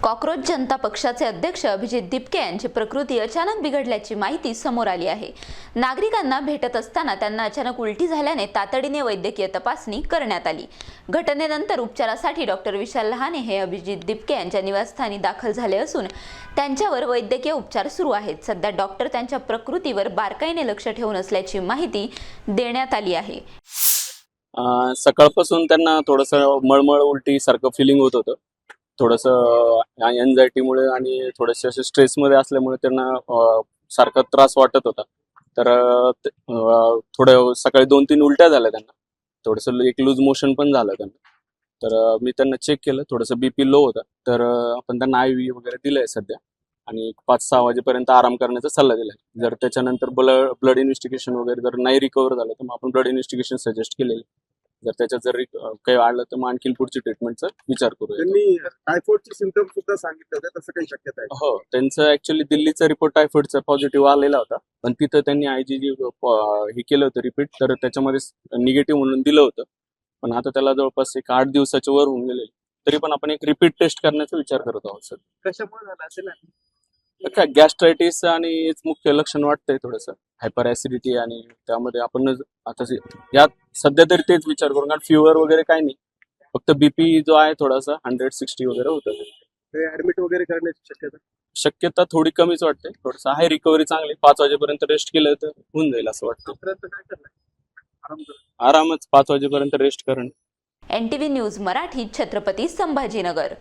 Cockroach जनता पक्षाचे अध्यक्ष अभिजित दिपके यांची प्रकृती अचानक बिघडल्याची माहिती समोर आली आहे। नागरिकांना भेटत असताना त्यांना अचानक उलटी झाल्याने तातडीने वैद्यकीय तपासणी करण्यात आली। घटनेनंतर उपचारासाठी डॉक्टर विशाल लहाने हे अभिजित दिपके यांच्या निवासस्थानी दाखल झाले असून त्यांच्यावर वैद्यकीय उपचार सुरू आहेत। सध्या डॉक्टर त्यांच्या प्रकृतीवर बारकाईने लक्ष ठेवून असल्याची माहिती देण्यात आली आहे। सकाळपासून त्यांना थोडंसं मळमळ उलटी सारखं फिलिंग होत होतं। थोडंसं एन्झायटीमुळे आणि थोडंसं असे स्ट्रेसमध्ये असल्यामुळे त्यांना सारखा त्रास वाटत होता। तर थोडं सकाळी 2-3 उलट्या झाल्या त्यांना, थोडंसं एक लूज मोशन पण झालं त्यांना। तर मी त्यांना चेक केलं, थोडंसं बीपी लो होता, तर आपण त्यांना IV वगैरे दिलंय सध्या आणि 5-6 वाजेपर्यंत आराम करण्याचा सल्ला दिलाय। जर त्याच्यानंतर ब्लड इन्व्हेस्टिगेशन वगैरे जर नाही रिकवर झालं तर मग आपण ब्लड इन्व्हेस्टिगेशन सजेस्ट केलेलं। जर त्याच्यात जर काही वाढलं तर मग आणखी पुढची ट्रीटमेंटचा विचार करूया। त्यांनी टायफॉइडचे सिम्पटम सुद्धा सांगितले होते, तसं काही शक्यता आहे? हो, त्यांचं ऍक्च्युअली दिल्लीचा रिपोर्ट टायफॉइडचा पॉझिटिव्ह आलेला होता, पण तिथं त्यांनी IgG हे केलं होतं रिपीट, तर त्याच्यामध्ये निगेटिव्ह म्हणून दिलं होतं। पण आता त्याला जवळपास 8 दिवसाच्या वर होऊन गेले, तरी पण आपण एक रिपीट टेस्ट करण्याचा विचार करत आहोत सर। कशामुळे झालं असेल? काय गॅस्ट्रायटिस आणि मुख्य लक्षण वाटतंय थोडंसं हायपर ऍसिडिटी, आणि त्यामध्ये आपण आता यात सध्या तरी तेच विचार करून, कारण फिवर वगैरे काही नाही, फक्त बीपी जो आहे थोडासा 160 वगैरे होतं। ते ऍडमिट वगैरे करण्याची शक्यता थोडी कमीच वाटते। थोडंसं आहे रिकव्हरी चांगली, 5 वाजेपर्यंत रेस्ट केलं तर होऊन जाईल असं वाटतं। काय करणार? आरामच 5 वाजेपर्यंत रेस्ट करणं। NTV news Marathi, Chhatrapati Sambhajinagar.